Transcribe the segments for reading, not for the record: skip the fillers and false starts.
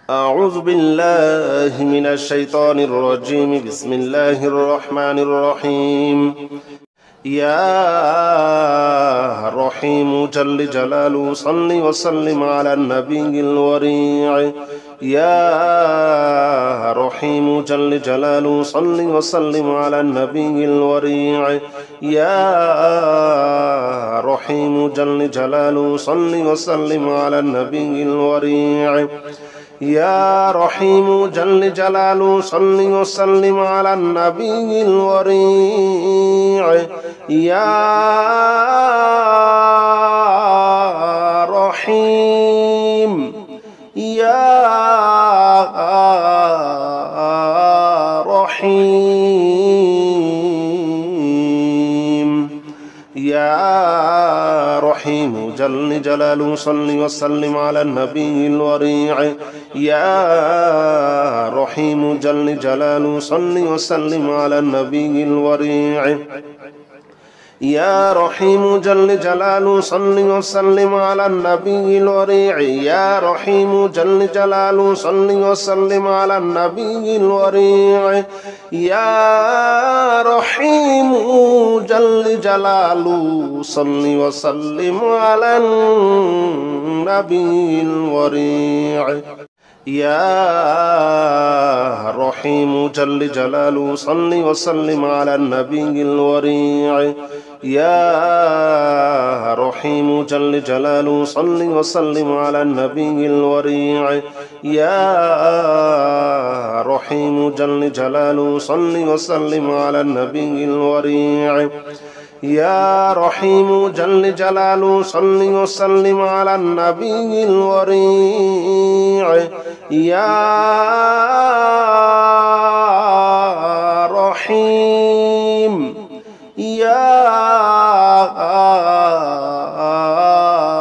أعوذ بالله من الشيطان الرجيم. بسم الله الرحمن الرحيم. يا رحيم جل جلاله صل وسلم على النبي الوريع. يا رحيم جل جلاله صل وسلم على النبي الوريع. يا رحيم جل جلاله صل وسلم على النبي الوريع. يا رحيم جل جلاله صل وسلم على النبي الوريع. يا رحيم يا رحيم يا رحيم جل جلاله صل وسلم على النبي الوريع. يا رحيم جل جلاله صل وسلم على النبي الوريع. يا رحيم جل جلاله صل وسلم على النبي الوريع. يا رحيم جل جلاله صل وسلم على النبي الوريع. يا رحيم جل جلاله صل وسلم على النبي الوريع. يا رحيم جل جلاله صل وسلم على النبي الوريع. يا رحيم جل جلاله صل وسلم على النبي الوريع. يا رحيم جل جلاله صل وسلم على النبي الوريع. يا رحيم جل جلاله صل وسلم على النبي الوريع. يا رحيم يا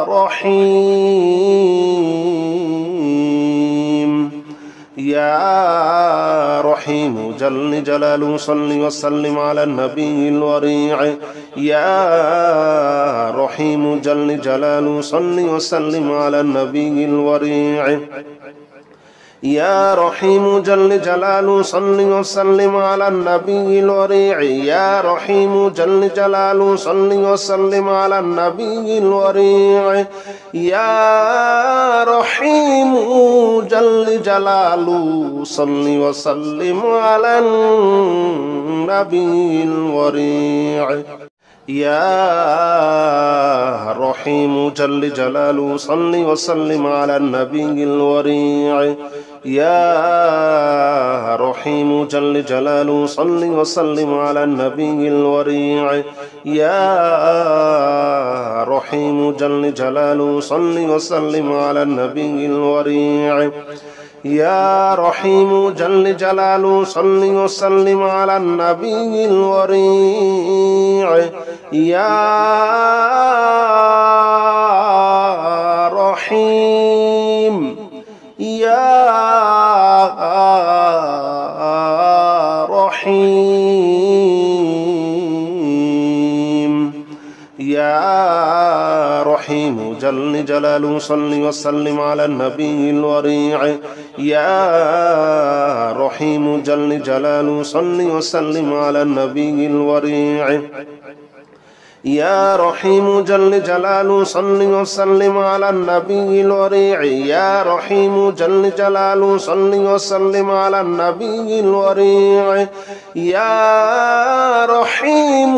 رحيم يا رحيم جل جلاله صل وسلم على النبي الوريع. يا رحيم جل جلاله صل وسلم على النبي الوريع. يا رحيم جل جلاله صل وسلم على النبي الوريع. يا رحيم جل جلاله صل وسلم على النبي الوريع. يا رحيم جل جلاله صل وسلم على النبي الوريع. يا رحيم جل جلاله صل وسلم على النبي الوريع. يا رحيم جل جلاله صل وسلم على النبي الوريع. يا رحيم جل جلاله صل وسلم على النبي الوريع. يا رحيم جل جلاله صل وسلم على النبي الوريع. يا رحيم يا رحيم يا رحيم جل جلاله صل وسلم على النبي الوريع. يا رحيم جل جلاله صل وسلم على النبي الوريع. يا رحيم جل جلاله صل وسلم على النبي الوريع. يا رحيم جل جلاله صل وسلم على النبي الوريع. يا رحيم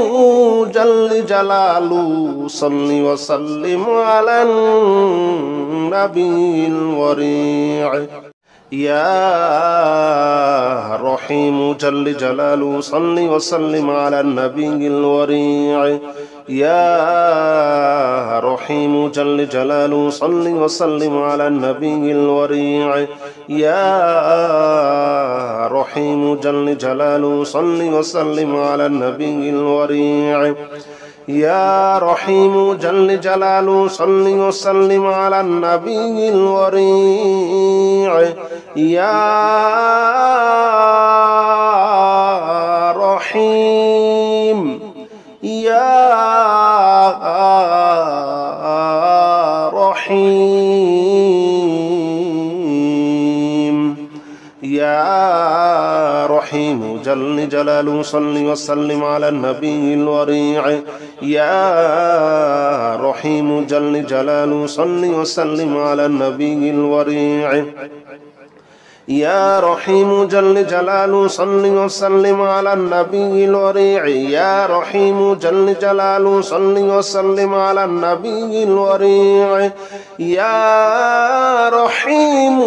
جل جلاله صل وسلم على النبي الوريع. يا رحيم جل جلاله صل وسلم على النبي الوريع. يا رحيم جل جلاله صل وسلم على النبي الوريع. يا رحيم جل جلاله صل وسلم على النبي الوريع. يا رحيم جل جلاله صل وسلم على النبي الوريع. يا رحيم يا رحيم يا رحيم جل جلاله صل وسلم على النبي الوريع يا رحيم جل جلاله صل وسلم على النبي الوريع يا رحيم جل جلاله صل وسلم على النبي الوريع يا رحيم جل جلاله صل وسلم على النبي الوريع يا رحيم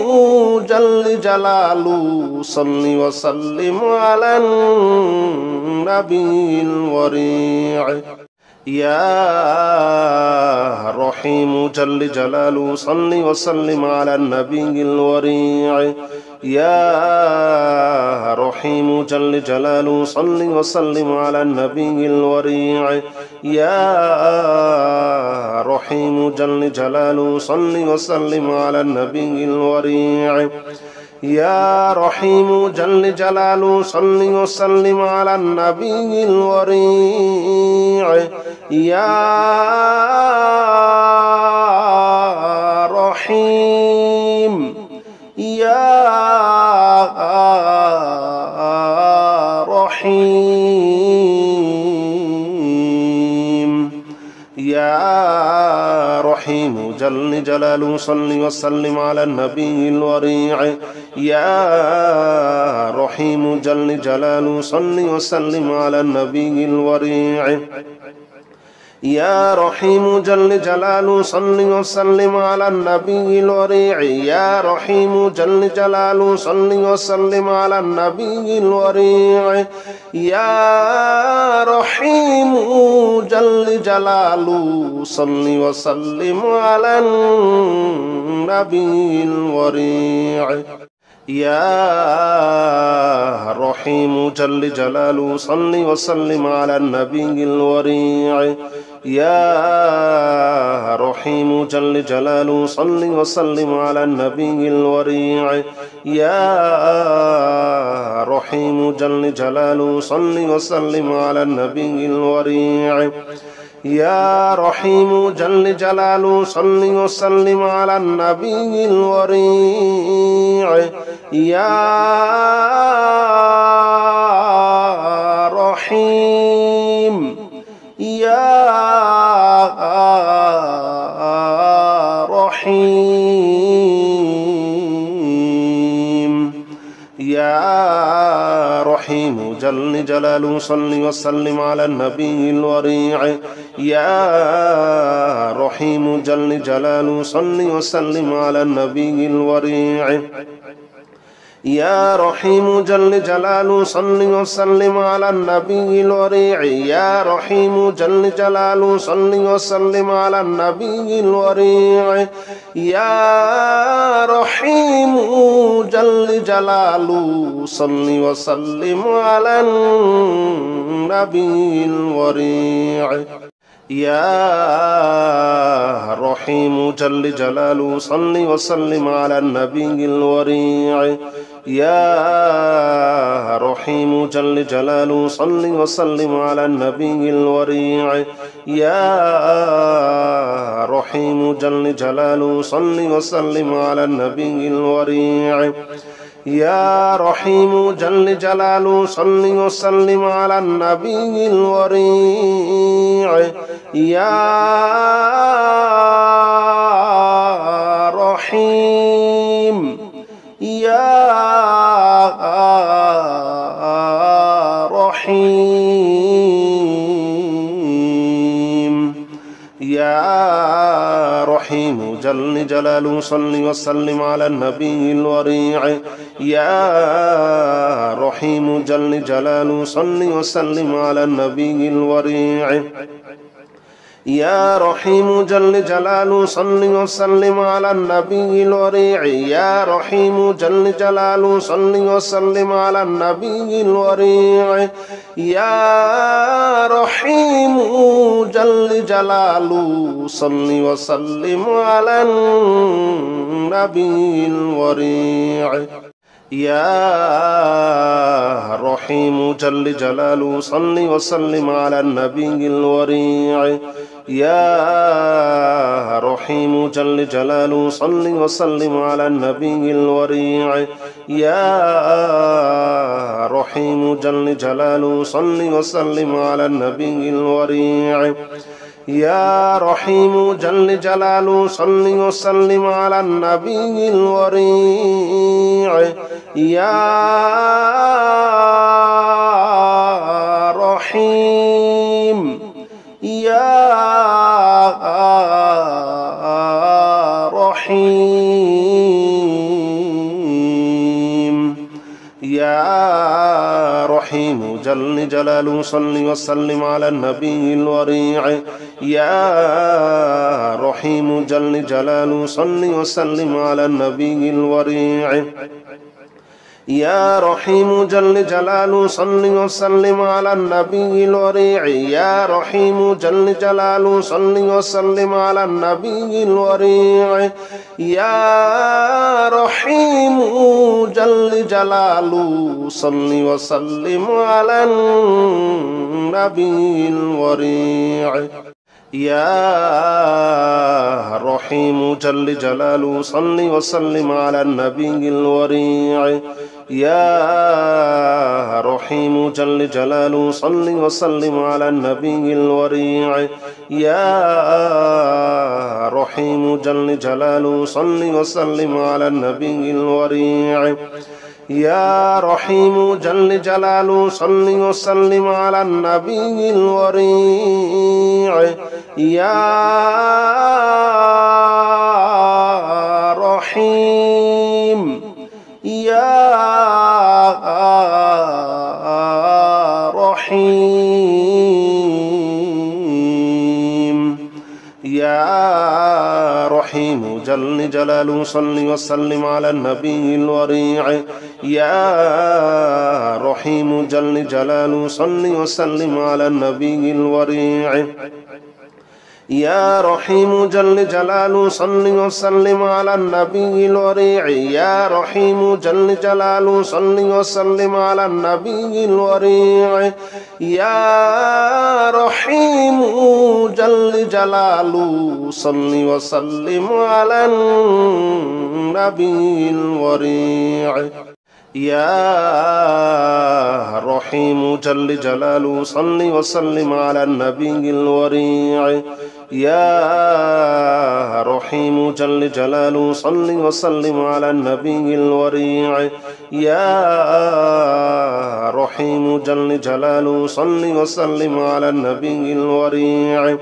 جل جلاله صل وسلم على النبي الوريع يا رحيم جل جلاله صل وسلم على النبي الوريع يا رحيم جل جلاله صل وسلم على النبي الوريع يا رحيم جل جلاله صل وسلم على النبي الوريع يا رحيم جل جلاله صل وسلم على النبي الوريع يا رحيم يا رحيم يا رحيم جل جلاله صل وسلم على النبي الوريع يا رحيم جل جلاله صل وسلم على النبي الوريع يا رحيم جل جلاله صل وسلم على النبي الوريع يا رحيم جل جلاله صل وسلم على النبي الوريع يا رحيم جل جلاله صل وسلم على النبي الوريع يا رحيم جل جلاله صل وسلم على النبي الوريع يا رحيم جل جلاله صل وسلم على النبي الوريع يا رحيم جل جلاله صل وسلم على النبي الوريع يا رحيم جل جلاله صل وسلم على النبي الوريع يا رحيم يا رحيم يا رحيم جل جلاله صل وسلم على النبي الوريع يا رحيم جل جلاله صل وسلم على النبي الوريع يا رحيم جل جلاله صل وسلم على النبي الوريع يا رحيم جل جلاله صل وسلم على النبي الوريع يا رحيم جل جلاله صل وسلم على النبي الوريع يا رحيم جل جلاله صل وسلم على النبي الوريع يا رحيم جل جلاله صل وسلم على النبي الوريع يا رحيم جل جلاله صل وسلم على النبي الوريع يا رحيم جل جلاله صل وسلم على النبي الوريع يا رحيم يا رحيم يا رحيم جل جلاله صل وسلم على النبي الوريع يا رحيم جل جلاله صل وسلم على النبي الوريع يا رحيم جل جلاله صل وسلم على النبي الوريع يا رحيم جل جلاله صل وسلم على النبي الوريع يا رحيم جل جلاله صل وسلم على النبي الوريع يا رحيم جل جلاله صل وسلم على النبي الوريع يا رحيم جل جلاله صل وسلم على النبي الوريع يا رحيم جل جلاله صل وسلم على النبي الوريع يا رحيم جل جلاله صل وسلم على النبي الوريع يا رحيم يا رحيم يا رحيم جل جلاله صل وسلم على النبي الوريع يا رحيم جل جلاله صل وسلم على النبي الوريع يا رحيم جل جلاله صل وسلم على النبي الوريع يا رحيم جل جلاله صل وسلم على النبي الوريع يا رحيم جل جلاله صل وسلم على النبي الوريع يا رحيم جل جلاله صل وسلم على النبي الوريع يا رحيم جل جلاله صل وسلم على النبي الوريع يا رحيم جل جلاله صل وسلم على النبي الوريع يا رحيم جل جلاله صل وسلم على النبي الوريع يا رحيم يا رحيم يا رحيم جل جلاله صل وسلم على النبي الوريع يا رحيم جل جلاله صل وسلم على النبي الوريع يا رحيم جل جلاله صل وسلم على النبي الوريع يا رحيم جل جلاله صل وسلم على النبي الوريع يا رحيم جل جلاله صل وسلم على النبي الوريع يا رحيم جل جلاله صل وسلم على النبي الوريع يا رحيم جل جلاله صل وسلم على النبي الوريع يا رحيم جل جلاله صل وسلم على النبي الوريع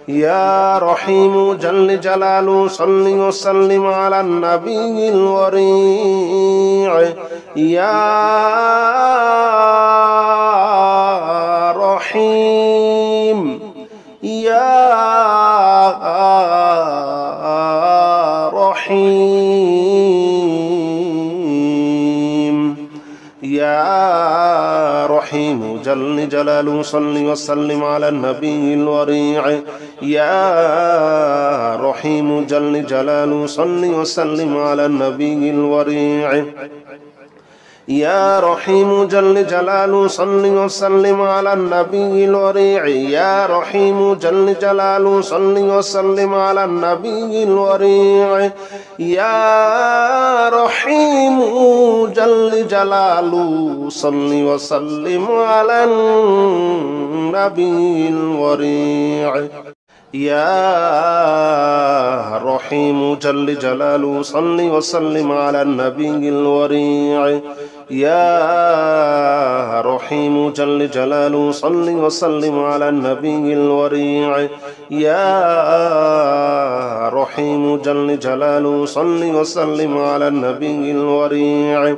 يا رحيم جل جلاله صل وسلم على النبي الوريع يا رحيم يا رحيم يا رحيم جل جلاله صل وسلم على النبي الوريع يا رحيم جل جلاله صل وسلم على النبي الوريع يا رحيم جل جلاله صل وسلم على النبي الوريع يا رحيم جل جلاله صل وسلم على النبي الوريع يا رحيم جل جلاله صل وسلم على النبي الوريع يا رحيم جل جلاله صل وسلم على النبي الوريع يا رحيم جل جلاله صل وسلم على النبي الوريع يا رحيم جل جلاله صل وسلم على النبي الوريع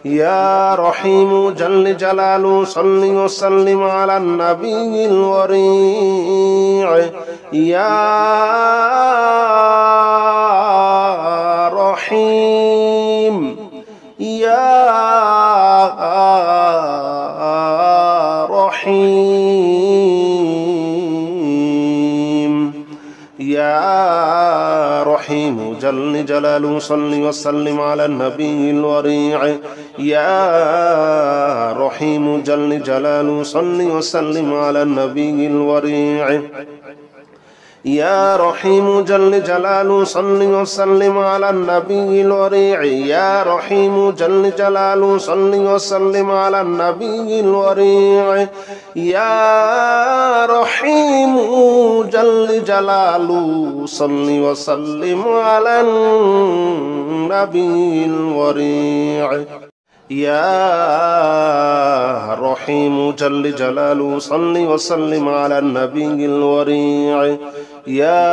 يا رحيم جل جلاله صل وسلم على النبي الوريع يا رحيم يا رحيم يا رحيم جل جلاله صل وسلم على النبي الوريع يا رحيم جل جلاله صل وسلم على النبي الوريع يا رحيم جل جلاله صل وسلم على النبي الوريع يا رحيم جل جلاله صل وسلم على النبي الوريع يا رحيم جل جلاله صل وسلم على النبي الوريع يا رحيم جل جلاله صل وسلم على النبي الوريع يا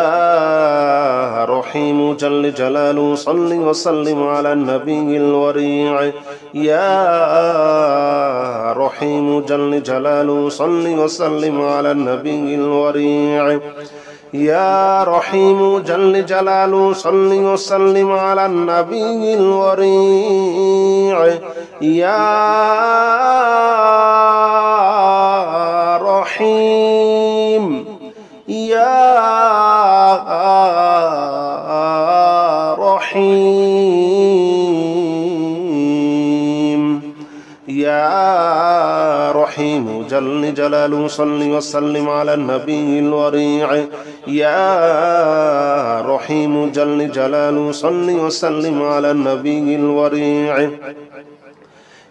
رحيم جل جلاله صل وسلم على النبي الوريع يا رحيم جل جلاله صل وسلم على النبي الوريع يا رحيم جل جلاله صل وسلم على النبي الوريع يا رحيم يا رحيم يا رحيم جل جلاله صل وسلم على النبي الوريع يا رحيم جل جلاله صل وسلم على النبي الوريع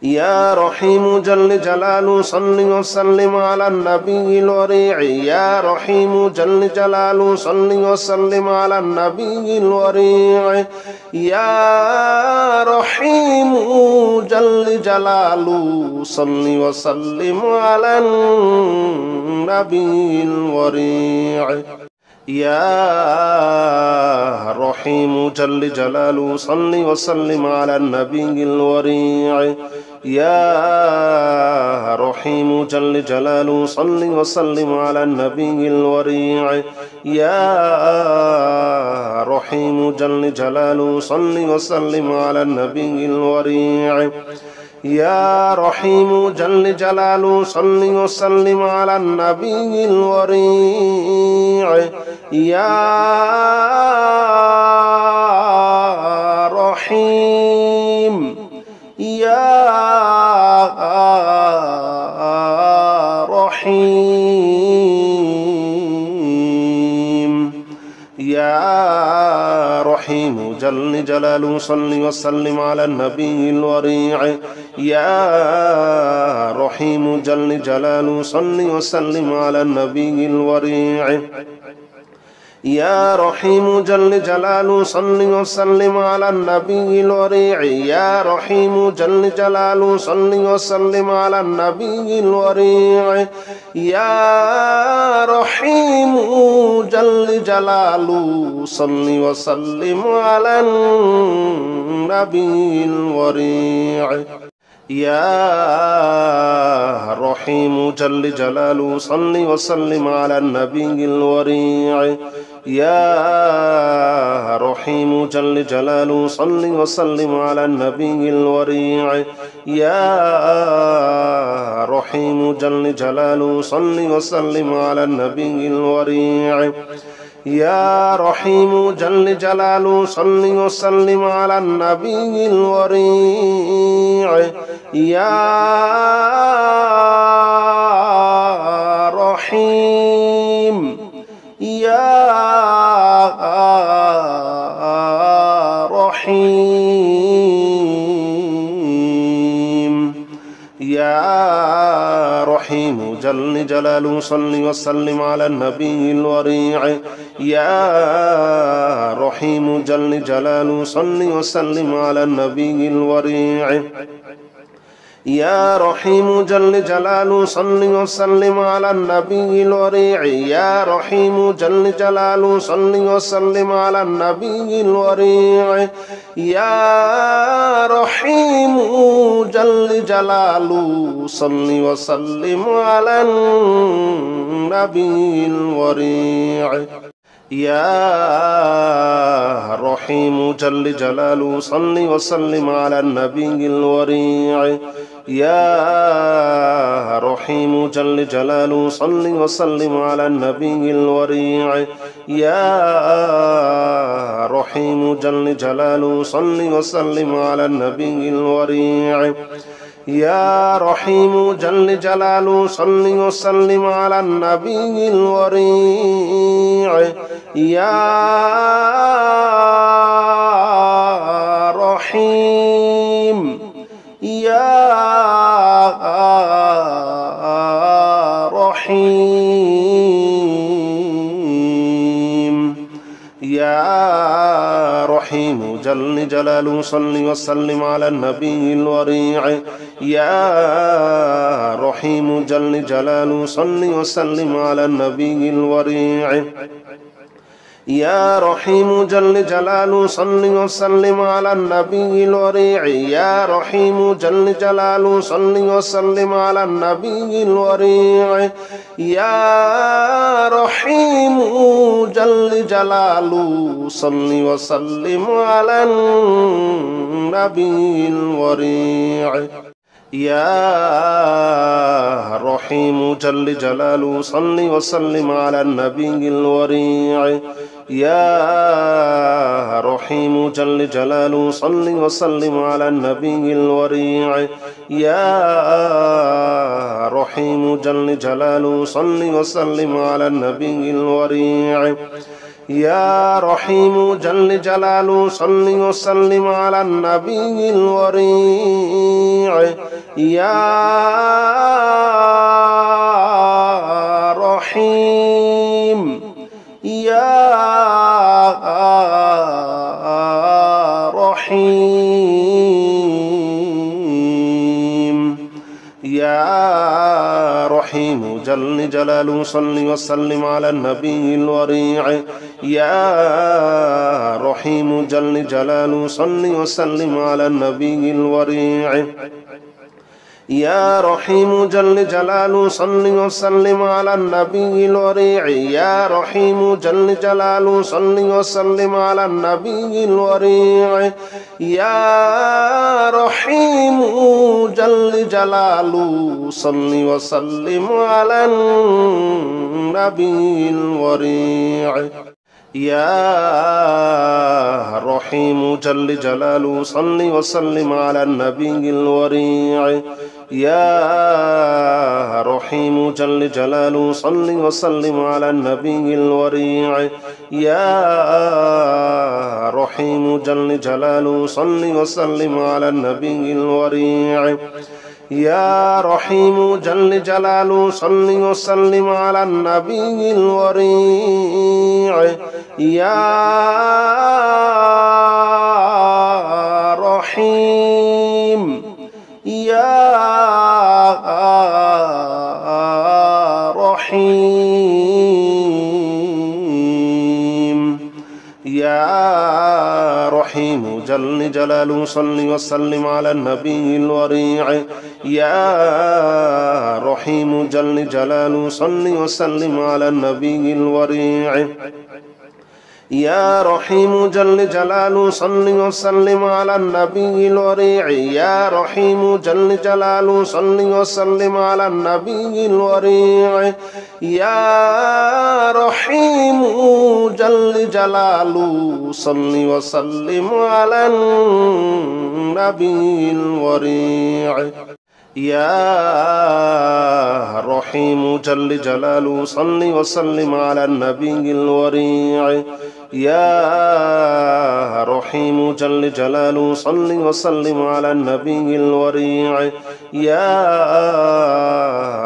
يا رحيم جل جلاله صل وسلم على النبي الوريع يا رحيم جل جلاله صل وسلم على النبي الوريع يا رحيم جل جلاله صل وسلم على النبي الوريع يا رحيم جل جلاله صل وسلم على النبي الوريع يا رحيم جل جلاله صل وسلم على النبي الوريع يا رحيم جل جلاله صل وسلم على النبي الوريع يا رحيم جل جلاله صل وسلم على النبي الوريع يا رحيم يا رحيم يا رحيم جل جلاله صل وسلم على النبي الوريع يا رحيم جل جلاله صل وسلم على النبي الوريع يا رحيم جل جلاله صل وسلم على النبي الوريع يا رحيم جل جلاله صل وسلم على النبي الوريع يا رحيم جل جلاله صل وسلم على النبي الوريع يا رحيم جل جلاله صل وسلم على النبي الوريع يا رحيم جل جلاله صل وسلم على النبي الوريع يا رحيم جل جلاله صل وسلم على النبي الوريع يا رحيم جل جلاله صل وسلم على النبي الوريع يا رحيم يا رحيم يا رحيم جل جلاله صل وسلم على النبي الوريع يا رحيم جل جلاله صل وسلم على النبي الوريع يا رحيم جل جلاله صل وسلم على النبي الوريع يا رحيم جل جلاله صل وسلم على النبي الوريع يا رحيم جل جلاله صل وسلم على النبي الوريع يا رحيم جل جلاله صل وسلم على النبي الوريع يا رحيم جل جلاله صل وسلم على النبي الوريع يا رحيم جل جلاله صل وسلم على النبي الوريع يا رحيم جل جلاله صل وسلم على النبي الوريع يا رحيم يا رحيم يا رحيم جل جلاله صل وسلم على النبي الوريع يا رحيم جل جلاله صل وسلم على النبي الوريع يا رحيم جل جلاله صل وسلم على النبي الوريع يا رحيم جل جلاله صل وسلم على النبي الوريع يا رحيم جل جلاله صل وسلم على النبي الوريع يا رحيم جل جلاله صل وسلم على النبي الوريع يا رحيم جل جلاله صل وسلم على النبي الوريع يا رحيم جل جلاله صل وسلم على النبي الوريع يا رحيم جل جلاله صل وسلم على النبي الوريع يا رحيم يا رحيم يا رحيم جل جلاله صل وسلم على النبي الوريع يا رحيم جل جلاله صل وسلم على النبي الوريع يا رحيم جل جلاله صل وسلم على النبي الوريع يا رحيم جل جلاله صل وسلم على النبي الوريع يا رحيم جل جلاله صل وسلم على النبي الوريع يا رحيم جل جلاله صل وسلم على النبي الوريع يا رحيم جل جلاله صل وسلم على النبي الوريع يا رحيم جل جلاله صل وسلم على النبي الوريع يا رحيم جل جلاله صل وسلم على النبي الوريع يا رحيم يا رحيم يا رحيم جل جلاله صل وسلم على النبي الوريع يا رحيم جل جلاله صل وسلم على النبي الوريع يا رحيم جل جلاله صل وسلم على النبي الوريع يا رحيم جل جلاله صل وسلم على النبي الوريع يا رحيم جل جلاله صل وسلم على النبي الوريع يا رحيم جل جلاله صل وسلم على النبي الوريع يا رحيم جل جلاله صل وسلم على النبي الوريع يا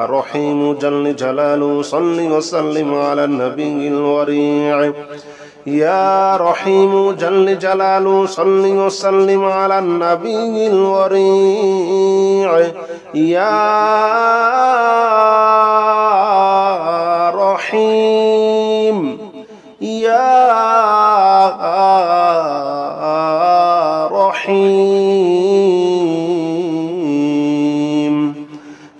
رحيم جل جلاله صل وسلم على النبي الوريع يا رحيم جل جلاله صل وسلم على النبي الوريع يا رحيم يا رحيم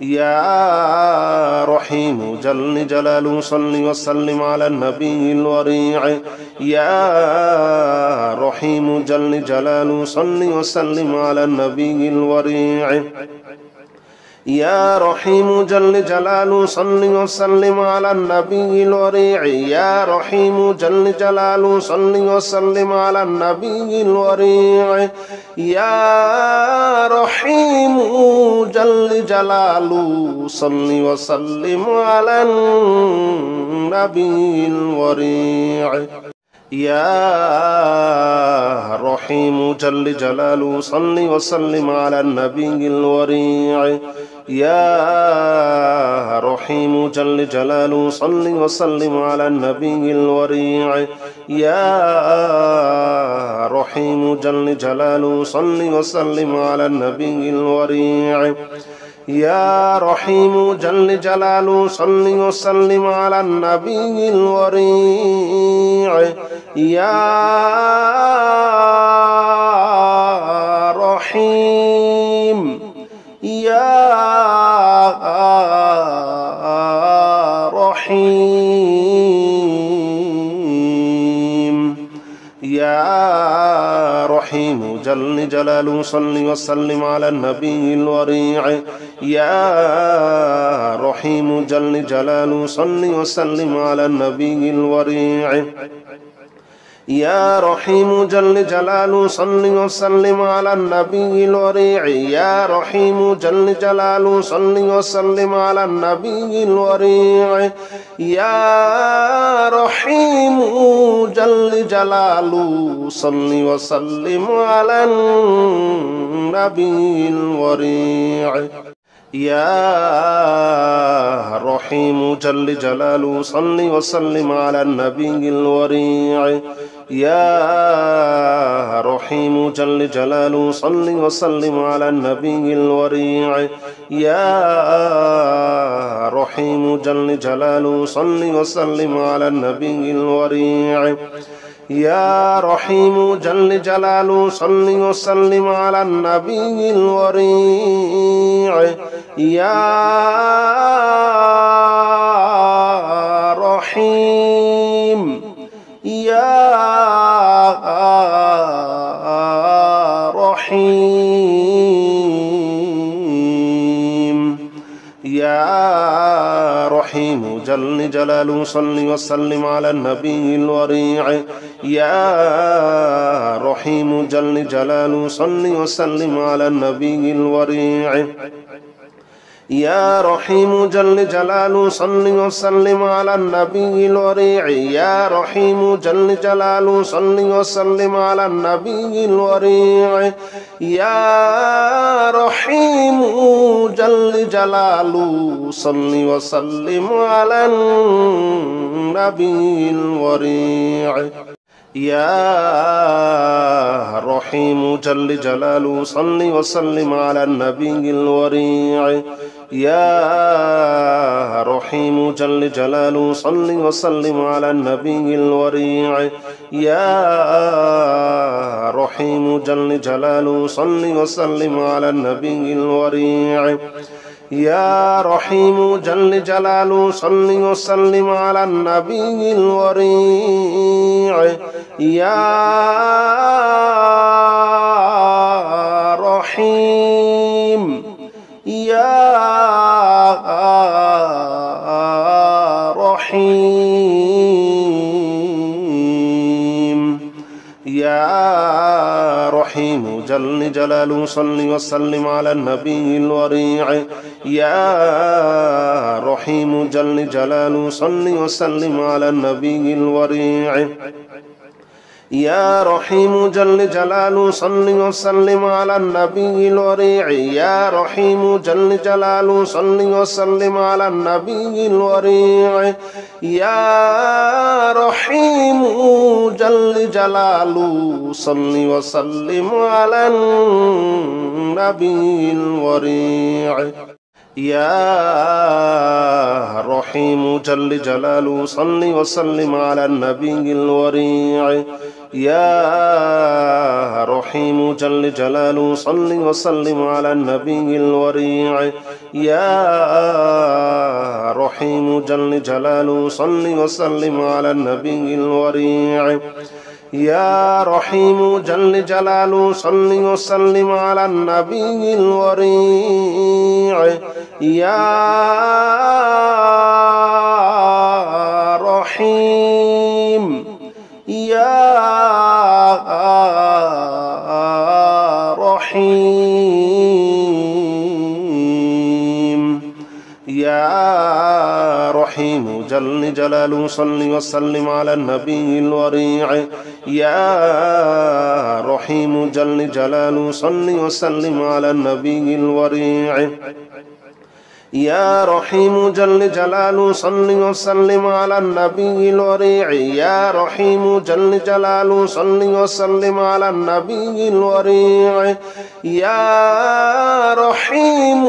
يا رحيم جل جلاله صل وسلم على النبي الوريع يا رحيم جل جلاله صل وسلم على النبي الوريع يا رحيم جل جلاله صل وسلم على النبي الوريع يا رحيم جل جلاله صل وسلم على النبي الوريع يا رحيم جل جلاله صل وسلم على النبي الوريع يا رحيم جل جلاله صل وسلم على النبي الوريع يا رحيم جل جلاله صل وسلم على النبي الوريع يا رحيم جل جلاله صل وسلم على النبي الوريع يا رحيم جل جلاله صل وسلم على النبي الوريع يا رحيم يا رحيم يا رحيم جل جلاله صل وسلم على النبي الوريع يا رحيم جل جلاله صل وسلم على النبي الوريع يا رحيم جل جلاله صل وسلم على النبي الوريع يا رحيم جل جلاله صل وسلم على النبي الوريع يا رحيم جل جلاله صل وسلم على النبي الوريع يا رحيم جل جلاله صل وسلم على النبي الوريع يا رحيم جل جلاله صل وسلم على النبي الوريع يا رحيم جل جلاله صل وسلم على النبي الوريع يا رحيم جل جلاله صل وسلم على النبي الوريع يا رحيم يا رحيم يا رحيم جل جلاله صل وسلم على النبي الوريع يا رحيم جل جلاله صل وسلم على النبي الوريع يا رحيم جل جلاله صل وسلم على النبي الوريع يا رحيم جل جلاله صل وسلم على النبي الوريع يا رحيم جل جلاله صل وسلم على النبي الوريع يا رحيم جل جلاله صل وسلم على النبي الوريع يا رحيم جل جلاله صل وسلم على النبي الوريع يا رحيم جل جلاله صل وسلم على النبي الوريع يا رحيم جل جلاله صل وسلم على النبي الوريع يا رحيم يا رحيم يا رحيم جل جلاله صل وسلم على النبي الوريع يا رحيم جل جلاله صل وسلم على النبي الوريع يا رحيم جل جلاله صل وسلم على النبي الوريع يا رحيم جل جلاله صل وسلم على النبي الوريع يا رحيم جل جلاله صل وسلم على النبي الوريع يا رحيم جل جلاله صل وسلم على النبي الوريع يا رحيم جل جلاله صل وسلم على النبي الوريع يا رحيم جل جلاله صل وسلم على النبي الوريع يا رحيم جل جلاله صل وسلم على النبي الوريع يا رحيم يا رحيم جل جلاله صل وسلم على النبي الوريع يا رحيم جل جلاله صل وسلم على النبي الوريع يا رحيم جل جلاله صل وسلم على النبي الوريع يا رحيم جل جلاله صل وسلم على النبي الوريع يا رحيم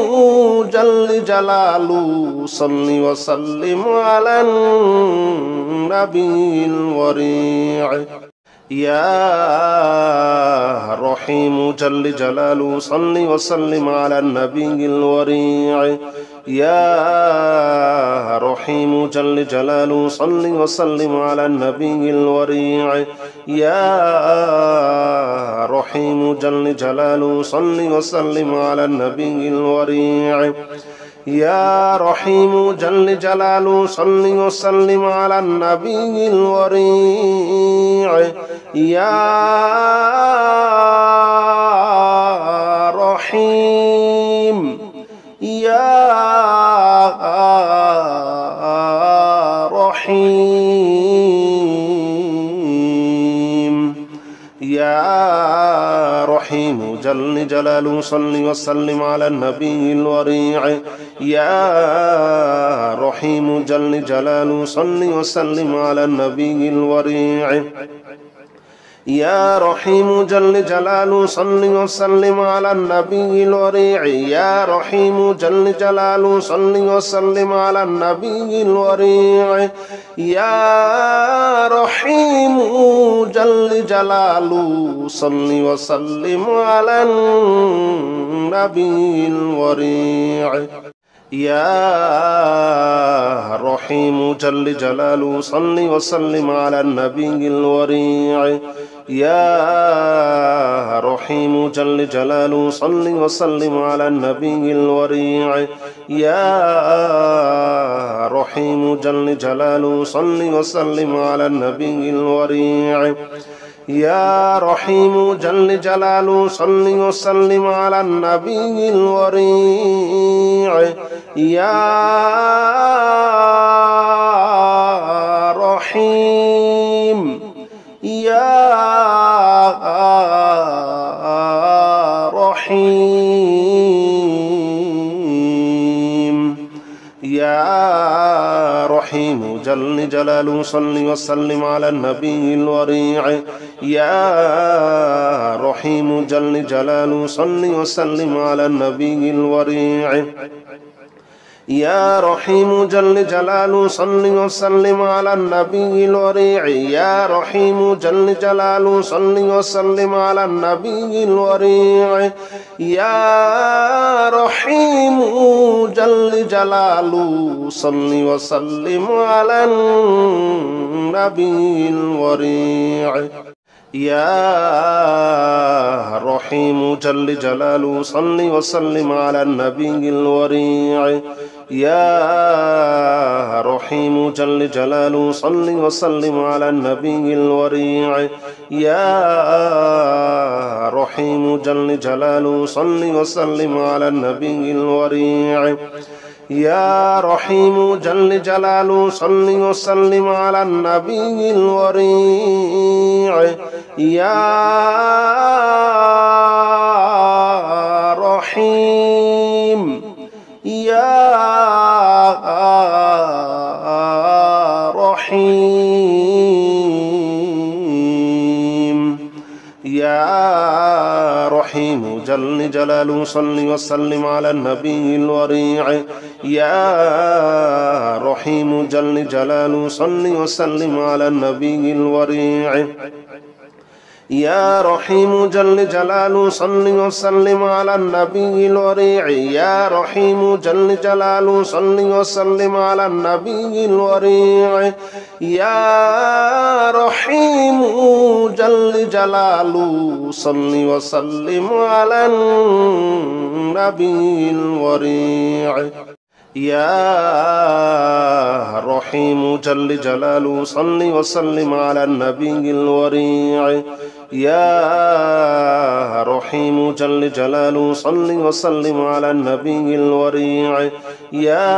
جل جلاله صل وسلم على النبي الوريع يا رحيم جل جلاله صل وسلم على النبي الوريع يا رحيم جل جلاله صل وسلم على النبي الوريع يا رحيم جل جلاله صل وسلم على النبي الوريع يا رحيم جل جلاله صل وسلم على النبي الوريع يا رحيم يا رحيم يا رحيم جل جلاله صل وسلم على النبي الوريع يا رحيم جل جلاله صل وسلم على النبي الوريع يا رحيم جل جلاله صل وسلم على النبي الوريع يا رحيم جل جلاله صل وسلم على النبي الوريع يا رحيم جل جلاله صل وسلم على النبي الوريع يا رحيم جل جلاله صل وسلم على النبي الوريع يا رحيم جل جلاله صل وسلم على النبي الوريع يا رحيم جل جلاله صل وسلم على النبي الوريع يا رحيم جل جلاله صل وسلم على النبي الوريع يا رحيم يا رحيم يا رحيم جل جلاله صل وسلم على النبي الوريع يا رحيم جل جلاله صل وسلم على النبي الوريع يا رحيم جل جلاله صل وسلم على النبي الوريع يا رحيم جل جلاله صل وسلم على النبي الوريع يا رحيم جل جلاله صل وسلم على النبي الوريع يا رحيم جل جلاله صل وسلم على النبي الوريع يا رحيم جل جلاله صل وسلم على النبي الوريع يا رحيم جل جلاله صل وسلم على النبي الوريع يا رحيم جل جلاله صل وسلم على النبي الوريع يا رحيم يا رحيم يا رحيم جل جلاله صل وسلم على النبي الوريع يا رحيم جل جلاله صل وسلم على النبي الوريع يا رحيم جل جلاله صل وسلم على النبي الوريع يا رحيم جل جلاله صل وسلم على النبي الوريع يا رحيم جل جلاله صل وسلم على النبي الوريع يا رحيم جل جلاله صل وسلم على النبي الوريع يا رحيم جل جلاله صل وسلم على النبي الوريع يا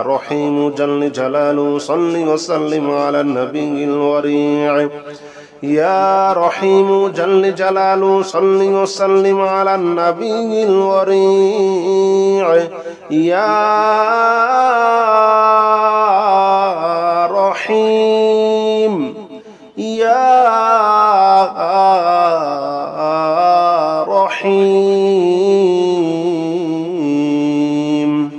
رحيم جل جلاله صل وسلم على النبي الوريع يا رحيم جل جلاله صل وسلم على النبي الوريع يا رحيم يا رحيم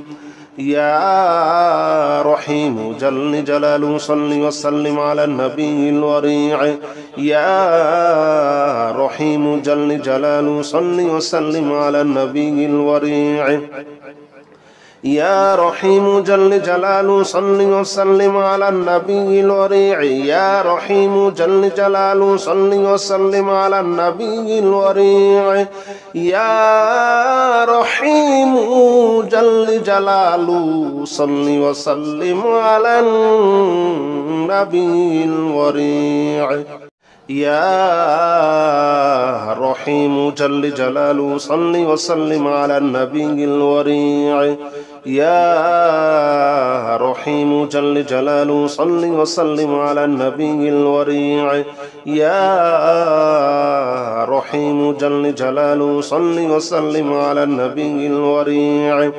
يا رحيم جل جلاله صل وسلم على النبي الوريع يا رحيم جل جلاله صل وسلم على النبي الوريع يا رحيم جل جلاله صل وسلم على النبي الوريع يا رحيم جل جلاله صل وسلم على النبي الوريع يا رحيم جل جلاله صل وسلم على النبي الوريع يا رحيم جل جلاله صل وسلم على النبي الوريع يا رحيم جل جلاله صل وسلم على النبي الوريع يا رحيم جل جلاله صل وسلم على النبي الوريع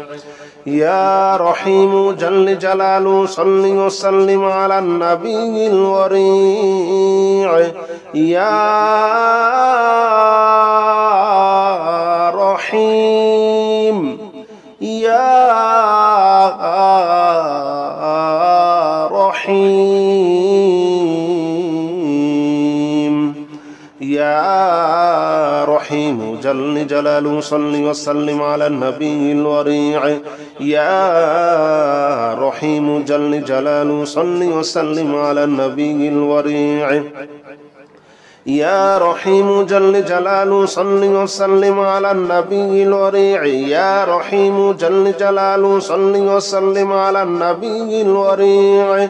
يا رحيم جل جلاله صل وسلم على النبي الوريع يا رحيم يا رحيم يا رحيم جل جلاله صل وسلم على النبي الوريع يا رحيم جل جلاله صل وسلم على النبي الوريع يا رحيم جل جلاله صل وسلم على النبي الوريع يا رحيم جل جلاله صل وسلم على النبي الوريع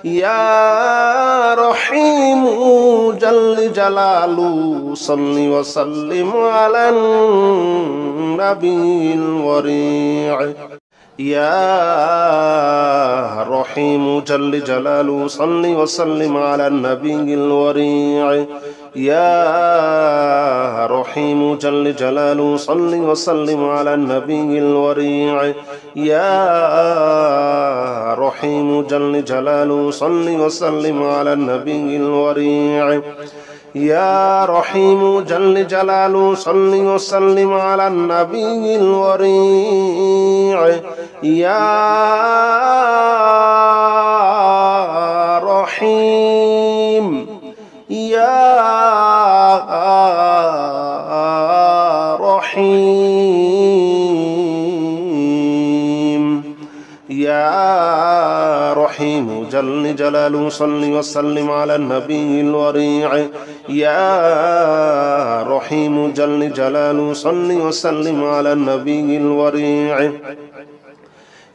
يا رحيم جل جلاله صل وسلم على النبي الوريع يا رحيم جل جلاله صل وسلم على النبي الوريع يا رحيم جل جلاله صل وسلم على النبي الوريع يا رحيم جل جلاله صل وسلم على النبي الوريع يا رحيم جل جلاله صل وسلم على النبي الوريع يا رحيم يا رحيم يا رحيم جل جلاله صل وسلم على النبي الوريع يا رحيم جل جلاله صل وسلم على النبي الوريع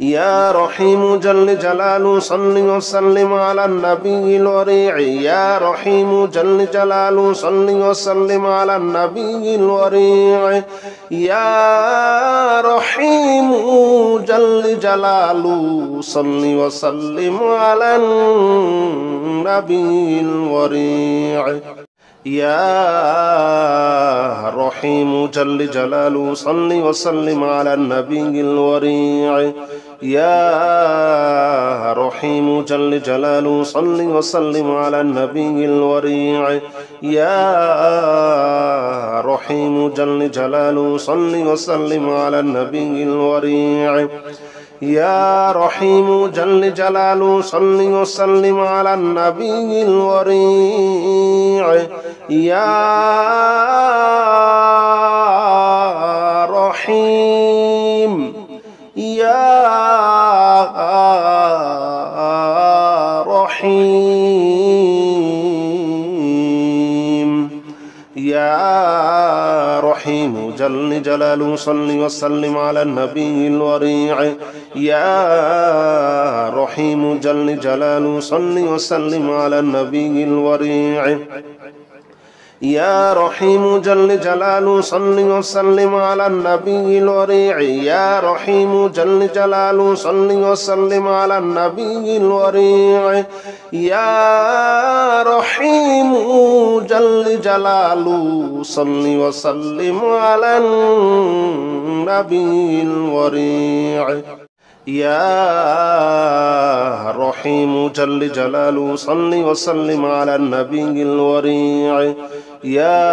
يا رحيم جل جلاله صل وسلم على النبي الوريع يا رحيم جل جلاله صل وسلم على النبي الوريع يا رحيم جل جلاله صل وسلم على النبي الوريع يا رحيم جل جلاله صل وسلم على النبي الوريع يا رحيم جل جلاله صل وسلم على النبي الوريع يا رحيم جل جلاله صل وسلم على النبي الوريع يا رحيم جل جلاله صل وسلم على النبي الوريع يا رحيم يا رحيم يا رحيم جل جلاله صل وسلم على النبي الوريع يا رحيم جل جلاله صل وسلم على النبي الوريع يا رحيم جل جلاله صل وسلم على النبي الوريع يا رحيم جل جلاله صل وسلم على النبي الوريع يا رحيم جل جلاله صل وسلم على النبي الوريع يا رحيم جل جلاله صل وسلم على النبي الوريع يا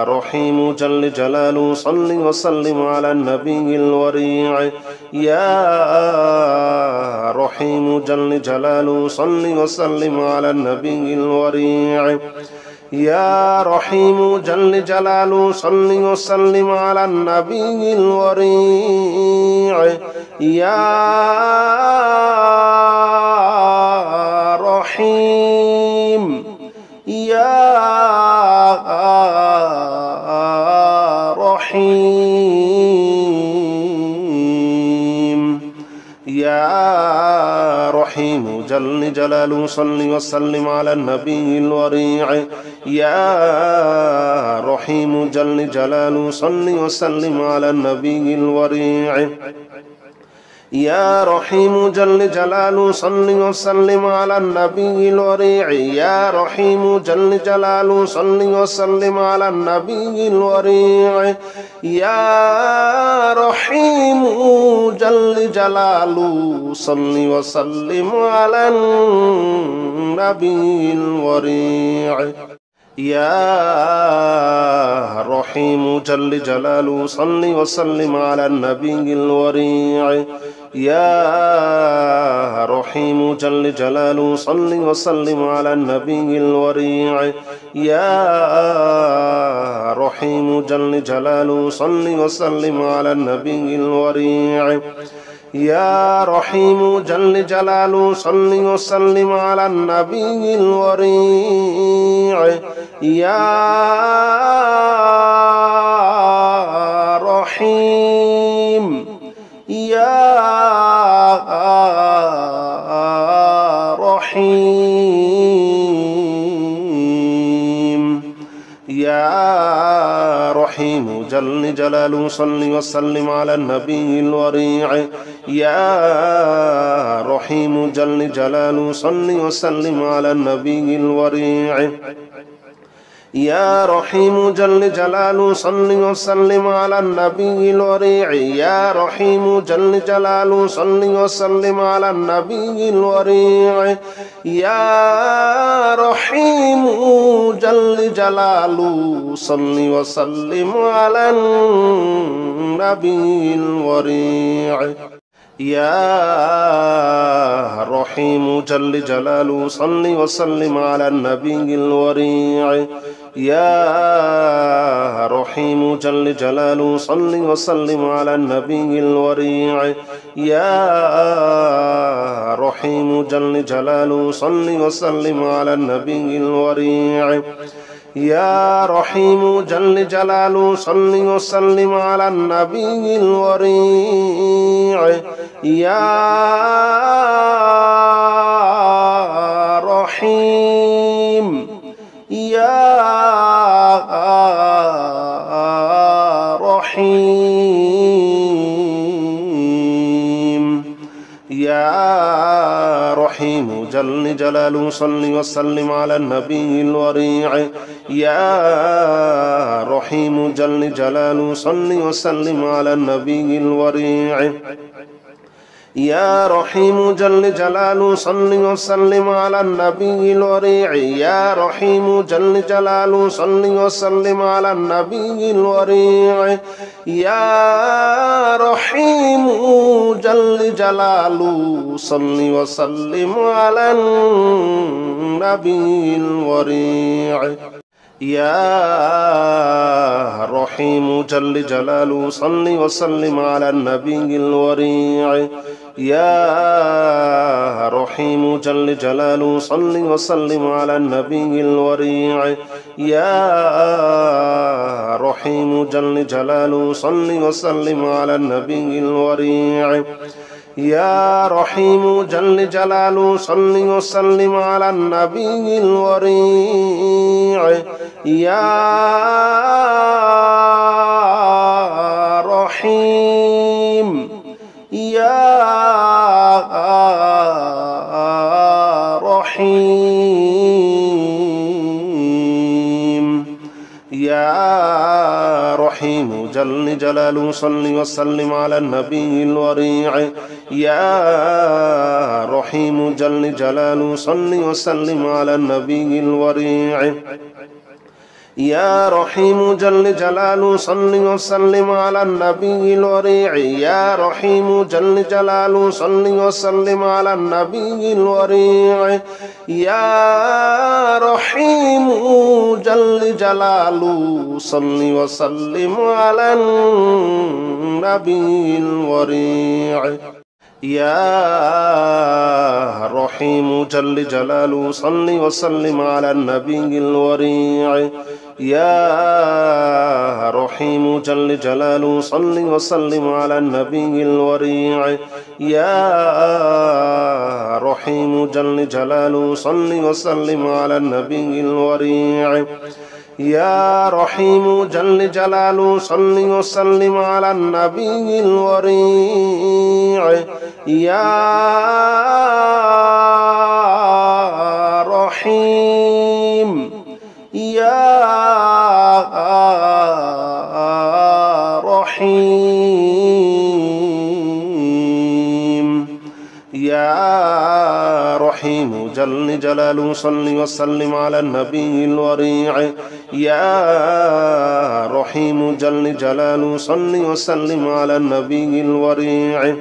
رحيم جل جلاله صل وسلم على النبي الوريع يا رحيم جل جلاله صل وسلم على النبي الوريع يا رحيم جل جلاله صل وسلم على النبي الوريع يا رحيم يا رحيم يا رحيم جل جلاله صل وسلم على النبي الوريع يا رحيم جل جلاله صل وسلم على النبي الوريع يا رحيم جل جلاله صل وسلم على النبي الوريع يا رحيم جل جلاله صل وسلم على النبي الوريع يا رحيم جل جلاله صل وسلم على النبي الوريع يا رحيم جل جلاله صل وسلم على النبي الوريع يا رحيم جل جلاله صل وسلم على النبي الوريع يا رحيم جل جلاله صل وسلم على النبي الوريع يا رحيم جل جلاله صل وسلم على النبي الوريع يا رحيم يا رحيم يا رحيم جل جلاله صل وسلم على النبي الوريع يا رحيم جل جلاله صل وسلم على النبي الوريع يا رحيم جل جلاله صل وسلم على النبي الوريع يا رحيم جل جلاله صل وسلم على النبي الوريع يا رحيم جل جلاله صل وسلم على النبي الوريع يا رحيم جل جلاله صل وسلم على النبي الوريع يا رحيم جل جلاله صل وسلم على النبي الوريع يا رحيم جل جلاله صل وسلم على النبي الوريع يا رحيم جل جلاله صل وسلم على النبي الوريع يا رحيم يا رحيم يا رحيم جل جلاله صل وسلم على النبي الوريع يا رحيم جل جلاله صل وسلم على النبي الوريع يا رحيم جل جلاله صل وسلم على النبي الوريع يا رحيم جل جلاله صل وسلم على النبي الوريع يا رحيم جل جلاله صل وسلم على النبي الوريع يا رحيم جل جلاله صل وسلم على النبي الوريع يا رحيم جل جلاله صل وسلم على النبي الوريع يا رحيم جل جلاله صل وسلم على النبي الوريع يا رحيم جل جلاله صل وسلم على النبي الوريع يا رحيم يا رحيم يا رحيم جل جلاله صل وسلم على النبي الوريع يا رحيم جل جلاله صل وسلم على النبي الوريع يا رحيم جل جلاله صل وسلم على النبي الوريع يا رحيم جل جلاله صل وسلم على النبي الوريع يا رحيم جل جلاله صل وسلم على النبي الوريع يا رحيم جل جلاله صل وسلم على النبي الوريع يا رحيم جل جلاله صل وسلم على النبي الوريع يا رحيم جل جلاله صل وسلم على النبي الوريع يا رحيم جل جلاله صل وسلم على النبي الوريع يا رحيم يا رحيم يا رحيم جل جلاله صل وسلم على النبي الوريع يا رحيم جل جلاله صل وسلم على النبي الوريع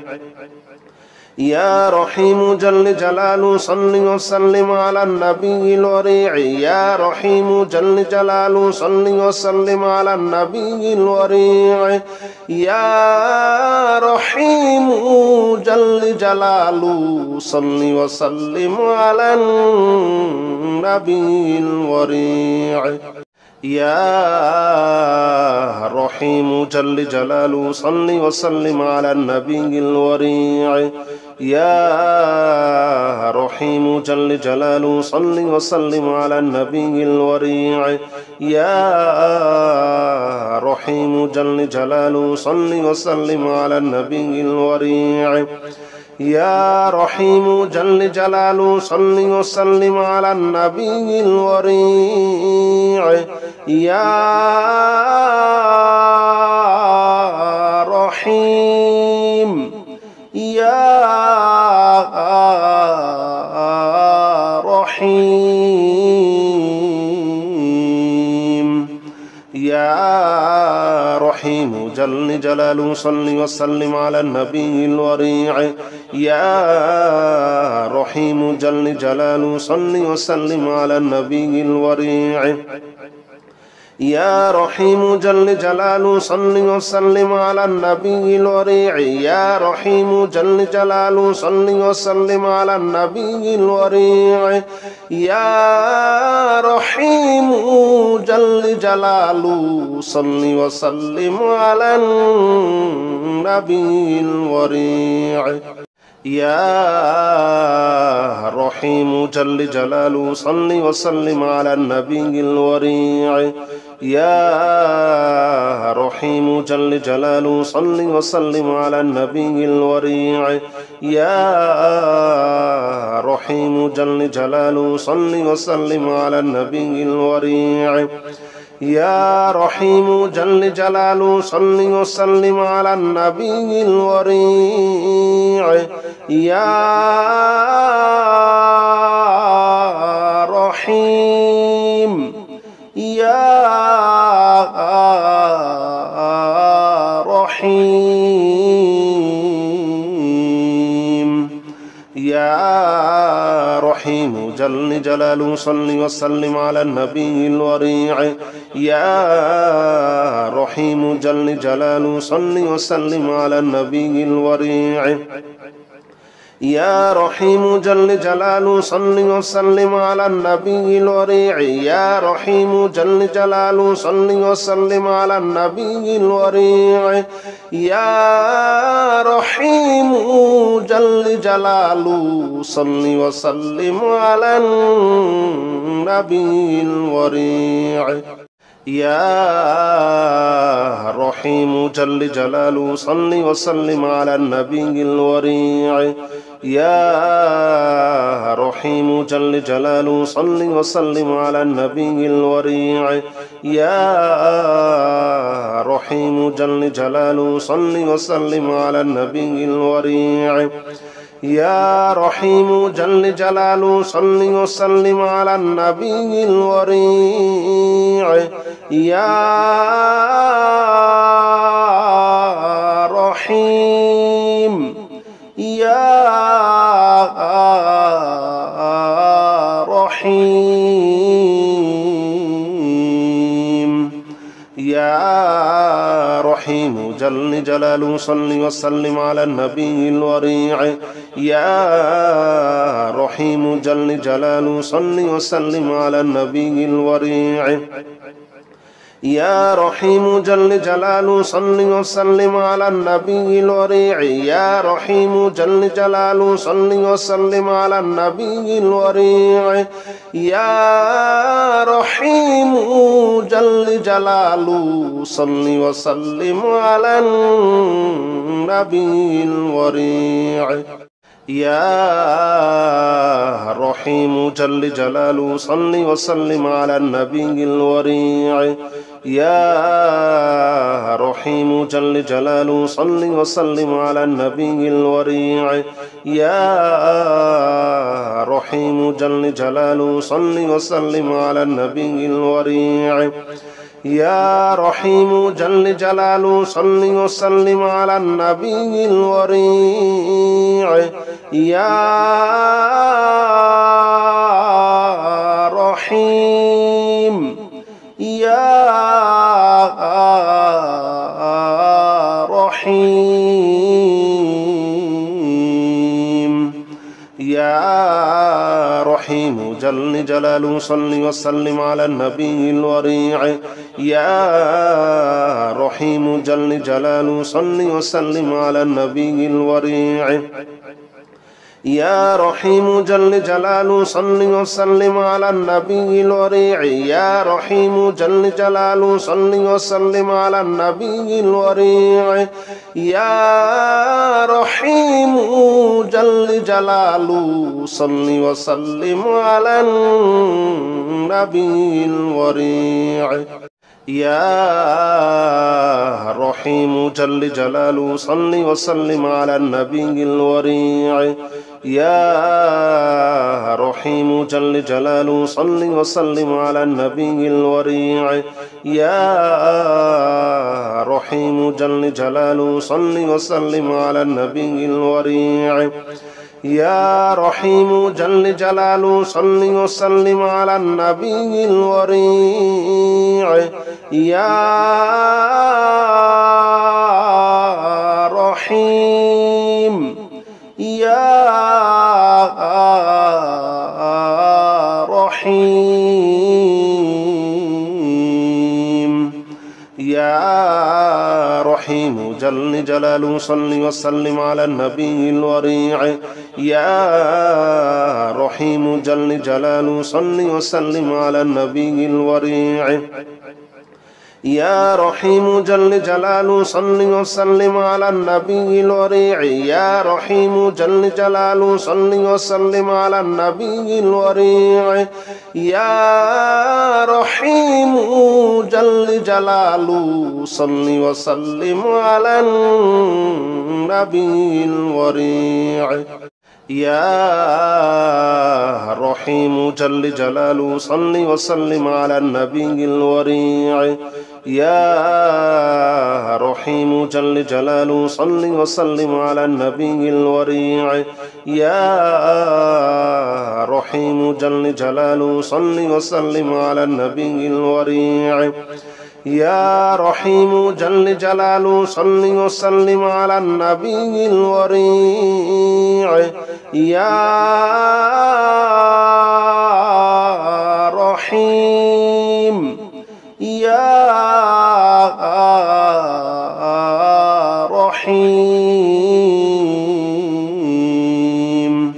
يا رحيم جل جلاله صل وسلم على النبي الوريع يا رحيم جل جلاله صل وسلم على النبي الوريع يا رحيم جل جلاله صل وسلم على النبي الوريع يا رحيم جل جلاله صل وسلم على النبي الوريع يا رحيم جل جلاله صل وسلم على النبي الوريع يا رحيم جل جلاله صل وسلم على النبي الوريع يا رحيم جل جلاله صل وسلم على النبي الوريع يا رحيم يا رحيم يا رحيم جل جلاله صل وسلم على النبي الوريع يا رحيم جل جلاله صل وسلم على النبي الوريع يا رحيم جل جلاله صل وسلم على النبي الوريع يا رحيم جل جلاله صل وسلم على النبي الوريع يا رحيم جل جلاله صل وسلم على النبي الوريع يا رحيم جل جلاله صل وسلم على النبي الوريع يا رحيم جل جلاله صل وسلم على النبي الوريع يا رحيم جل جلاله صل وسلم على النبي الوريع يا رحيم جل جلاله صل وسلم على النبي الوريع يا رحيم يا رحيم يا رحيم جل جلاله صل وسلم على النبي الوريع يا رحيم جل جلاله صل وسلم على النبي الوريع يا رحيم جل جلاله صل وسلم على النبي الوريع يا رحيم جل جلاله صل وسلم على النبي الوريع يا رحيم جل جلاله صل وسلم على النبي الوريع يا رحيم جل جلاله صل وسلم على النبي الوريع يا رحيم جل جلاله صل وسلم على النبي الوريع يا رحيم جل جلاله صل وسلم على النبي الوريع يا رحيم جل جلاله صل وسلم على النبي الوريع يا رحيم يا رحيم يا رحيم جل جلاله صل وسلم على النبي الوريع يا رحيم جل جلاله صل وسلم على النبي الوريع يا رحيم جل جلاله صل وسلم على النبي الوريع يا رحيم جل جلاله صل وسلم على النبي الوريع يا رحيم جل جلاله صل وسلم على النبي الوريع يا رحيم جل جلاله صل وسلم على النبي الوريع يا رحيم جل جلاله صل وسلم على النبي الوريع يا رحيم جل جلاله صل وسلم على النبي الوريع يا رحيم جل جلاله صل وسلم على النبي الوريع يا رحيم يا رحيم يا رحيم جل جلاله صل وسلم على النبي الوريع يا رحيم جل جلاله صل وسلم على النبي الوريع يا رحيم جل جلاله صل وسلم على النبي الوريع يا رحيم جل جلاله صل وسلم على النبي الوريع يا رحيم جل جلاله صل وسلم على النبي الوريع يا رحيم جل جلاله صل وسلم على النبي الوريع يا رحيم جل جلاله صل وسلم على النبي الوريع يا رحيم جل جلاله صل وسلم على النبي الوريع يا رحيم جل جلاله صل وسلم على النبي الوريع يا رحيم يا رحيم يا رحيم جل جلاله صل وسلم على النبي الوريع يا رحيم جل جلاله صل وسلم على النبي الوريع يا رحيم جل جلاله صل وسلم على النبي الوريع يا رحيم جل جلاله صل وسلم على النبي الوريع يا رحيم جل جلاله صل وسلم على النبي الوريع يا رحيم جل جلاله صل وسلم على النبي الوريع يا رحيم جل جلاله صل وسلم على النبي الوريع يا رحيم جل جلاله صل وسلم على النبي الوريع يا رحيم جل جلاله صل وسلم على النبي الوريع يا رحيم يا رحيم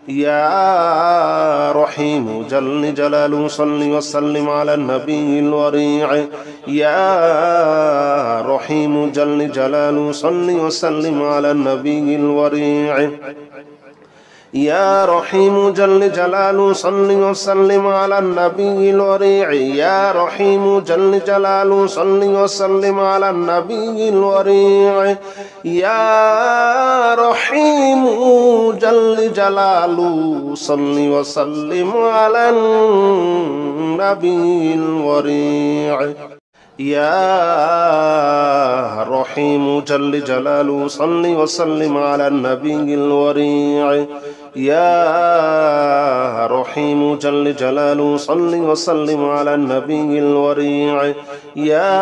يا رحيم جل جلاله صل وسلم على النبي الوريع يا رحيم جل جلاله صل وسلم على النبي الوريع يا رحيم جل جلاله صل وسلم على النبي الوريع يا رحيم جل جلاله صل وسلم على النبي الوريع يا رحيم جل جلاله صل وسلم على النبي الوريع يا رحيم جل جلاله صل وسلم على النبي الوريع يا رحيم جل جلاله صل وسلم على النبي الوريع يا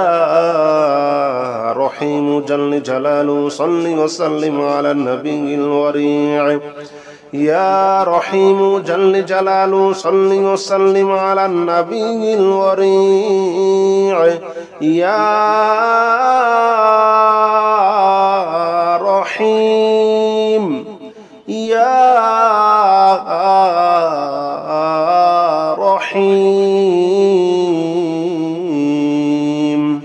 رحيم جل جلاله صل وسلم على النبي الوريع يا رحيم جل جلاله صل وسلم على النبي الوريع يا رحيم يا رحيم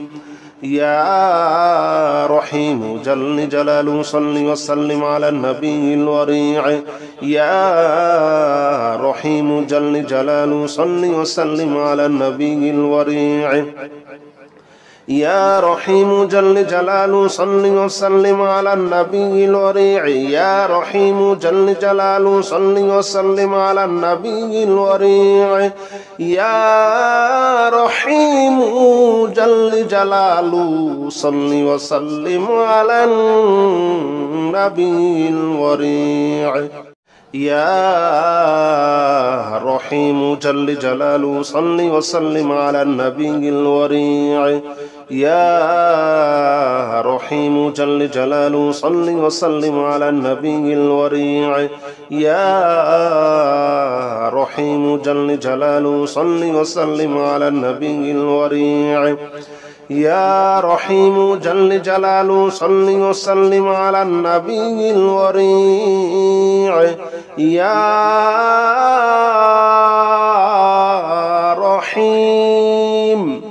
يا رحيم جل جلاله صل وسلم على النبي الوريع يا رحيم جل جلاله صل وسلم على النبي الوريع يا رحيم جل جلاله صل وسلم على النبي الوريع يا رحيم جل جلاله صل وسلم على النبي الوريع يا رحيم جل جلاله صل وسلم على النبي الوريع يا رحيم جل جلاله صل وسلم على النبي الوريع يا رحيم جل جلاله صل وسلم على النبي الوريع يا رحيم جل جلاله صل وسلم على النبي الوريع يا رحيم جل جلاله صل وسلم على النبي الوريع يا رحيم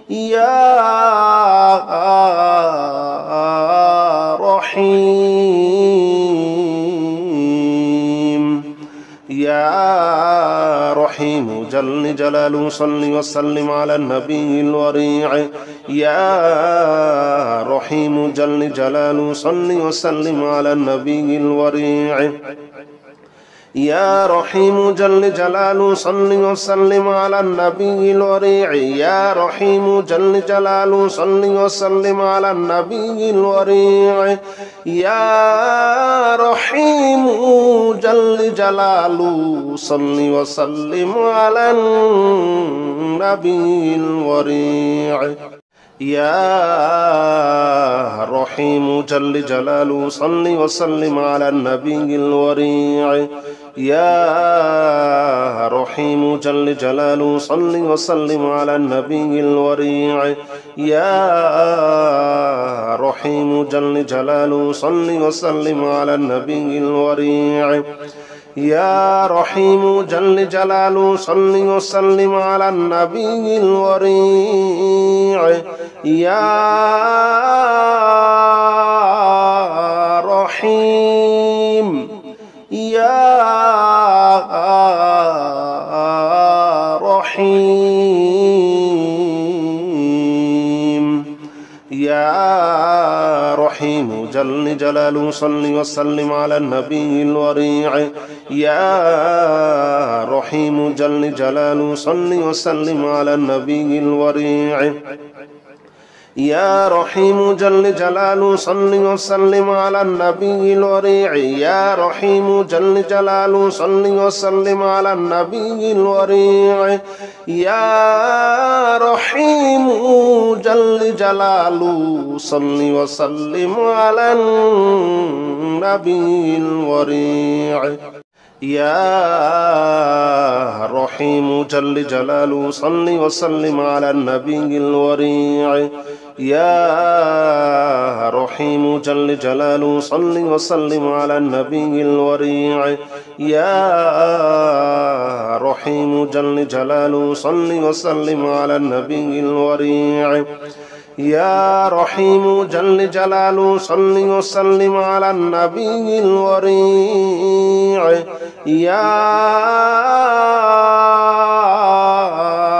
يا رحيم يا رحيم جل جلاله صل وسلم على النبي الوريع يا رحيم جل جلاله صل وسلم على النبي الوريع يا رحيم جل جلاله صل وسلم على النبي الوريع يا رحيم جل جلاله صل وسلم على النبي الوريع يا رحيم جل جلاله صل وسلم على النبي الوريع يا رحيم جل جلاله صل وسلم على النبي الوريع يا رحيم جل جلاله صل وسلم على النبي الوريع يا رحيم جل جلاله صل وسلم على النبي الوريع يا رحيم جل جلاله صل وسلم على النبي الوريع يا رحيم يا رحيم يا رحيم جل جلاله صل وسلم على النبي الوريع يا رحيم جل جلاله صل وسلم على النبي الوريع يا رحيم جل جلاله صل وسلم على النبي الوريع يا رحيم جل جلاله صل وسلم على النبي الوريع يا رحيم جل جلاله صل وسلم على النبي الوريع يا رحيم جل جلاله صل وسلم على النبي الوريع يا رحيم جل جلاله صل وسلم على النبي الوريع يا رحيم جل جلاله صل وسلم على النبي الوريع يا رحيم جل جلاله صل وسلم على النبي الوريع يا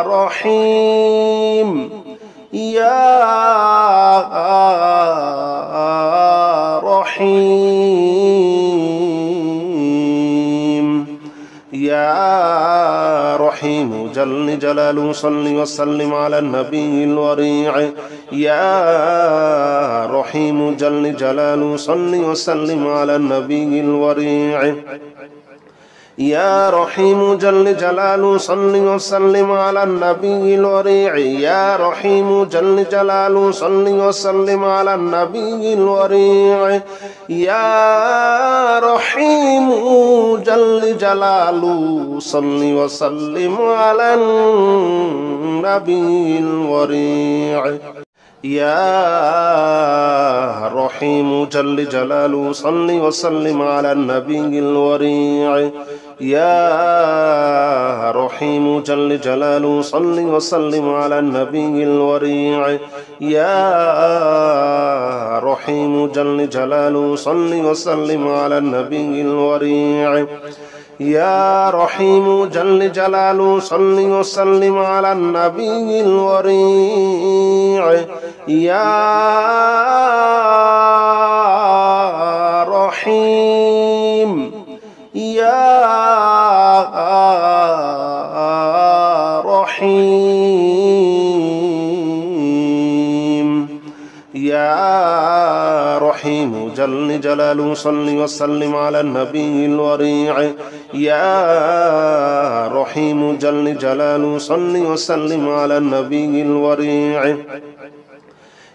رحيم يا رحيم يا رحيم جل جلاله صل وسلم على النبي الوريع يا رحيم جل جلاله صل وسلم على النبي الوريع يا رحيم جل جلاله صل وسلم على النبي الوريع يا رحيم جل جلاله صل وسلم على النبي الوريع يا رحيم جل جلاله صل وسلم على النبي الوريع يا رحيم جل جلاله صل وسلم على النبي الوريع يا رحيم جل جلاله صل وسلم على النبي الوريع يا رحيم جل جلاله صل وسلم على النبي الوريع يا رحيم جل جلاله صل وسلم على النبي الوريع يا رحيم يا رحيم يا رحيم جل جلاله صل وسلم على النبي الوريع يا رحيم جل جلاله صل وسلم على النبي الوريع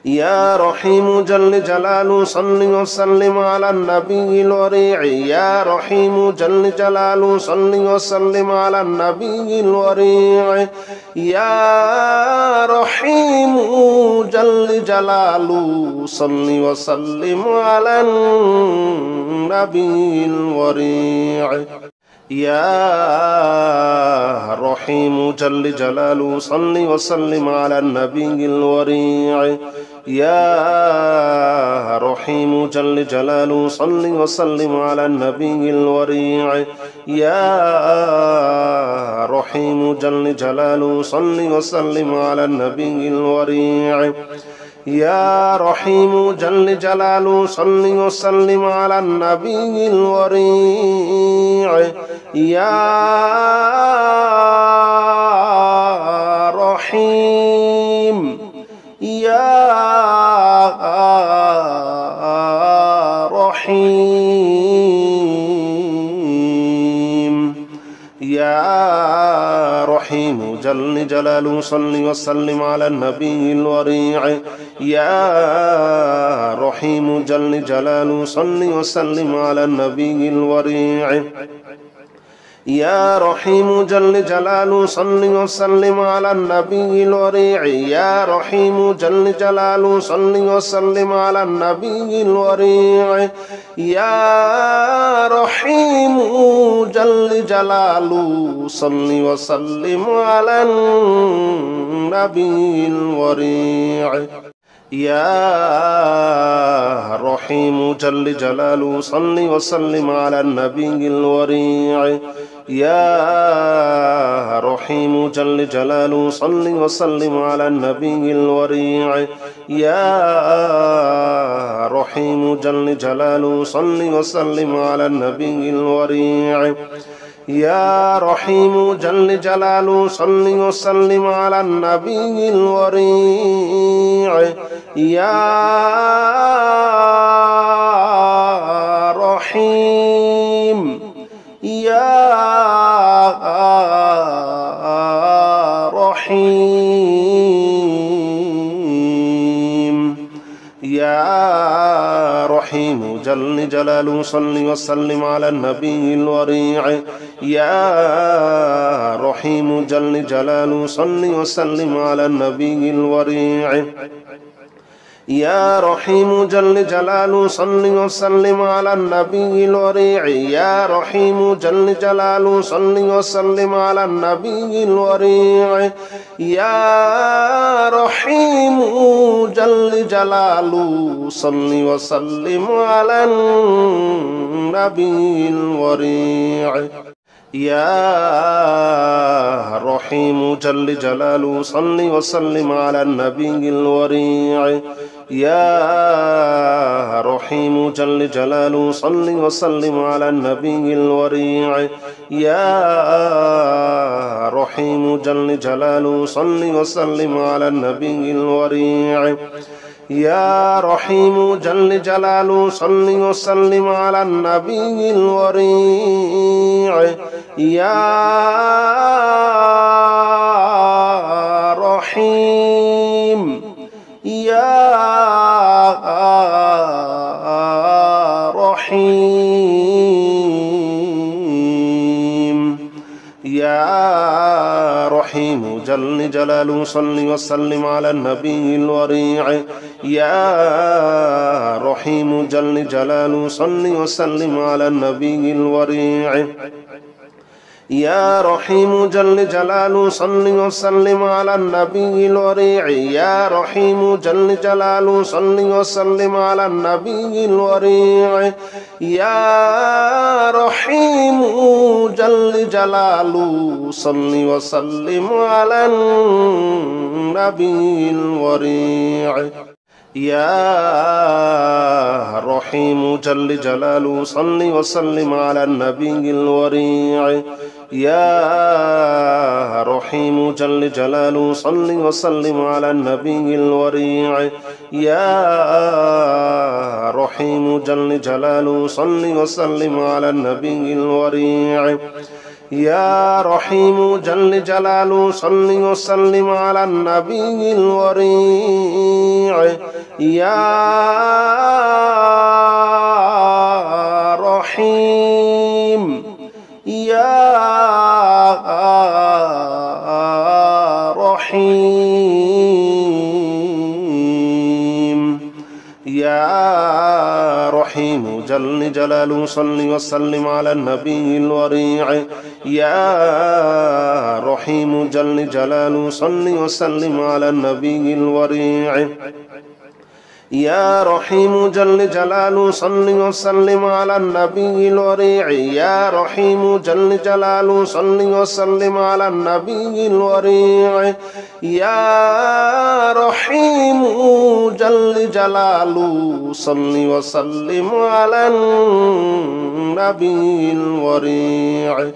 يا رحيم جل جلاله صل وسلم على النبي الوريع يا رحيم جل جلاله صل وسلم على النبي الوريع يا رحيم جل جلاله صل وسلم على النبي الوريع يا رحيم جل جلاله صل وسلم على النبي الوريع يا رحيم جل جلاله صل وسلم على النبي الوريع يا رحيم جل جلاله صل وسلم على النبي الوريع يا رحيم جل جلاله صل وسلم على النبي الوريع يا رحيم يا رحيم يا رحيم جل جلاله صل وسلم على النبي الوريع يا رحيم جل جلاله صل وسلم على النبي الوريع يا رحيم جل جلاله صل وسلم على النبي الوريع يا رحيم جل جلاله صل وسلم على النبي الوريع يا رحيم جل جلاله صل وسلم على النبي الوريع يا رحيم جل جلاله صل وسلم على النبي الوريع يا رحيم جل جلاله صل وسلم على النبي الوريع يا رحيم جل جلاله صل وسلم على النبي الوريع يا رحيم جل جلاله صل وسلم على النبي الوريع يا رحيم يا رحيم يا رحيم جل جلاله صل وسلم على النبي الوريع يا رحيم جل جلاله صل وسلم على النبي الوريع يا رحيم جل جلاله صل وسلم على النبي الوريع يا رحيم جل جلاله صل وسلم على النبي الوريع يا رحيم جل جلاله صل وسلم على النبي الوريع يا رحيم جل جلاله صل وسلم على النبي الوريع يا رحيم جل جلاله صل وسلم على النبي الوريع يا رحيم جل جلاله صل وسلم على النبي الوريع يا رحيم جل جلاله صل وسلم على النبي الوريع يا رحيم يا رحيم يا رحيم جل جلاله صل وسلم على النبي الوريع يا رحيم جل جلاله صل وسلم على النبي الوريع يا رحيم جل جلاله صل وسلم على النبي الوريع يا رحيم جل جلاله صل وسلم على النبي الوريع يا رحيم جل جلاله صل وسلم على النبي الوريع يا رحيم جل جلاله صل وسلم على النبي الوريع يا رحيم جل جلاله صل وسلم على النبي الوريع يا رحيم جل جلاله صل وسلم على النبي الوريع يا رحيم جل جلاله صل وسلم على النبي الوريع يا رحيم يا رحيم يا رحيم جل جلاله صل وسلم على النبي الوريع يا رحيم جل جلاله صل وسلم على النبي الوريع يا رحيم جل جلاله صل وسلم على النبي الوريع يا رحيم جل جلاله صل وسلم على النبي الوريع يا رحيم جل جلاله صل وسلم على النبي الوريع.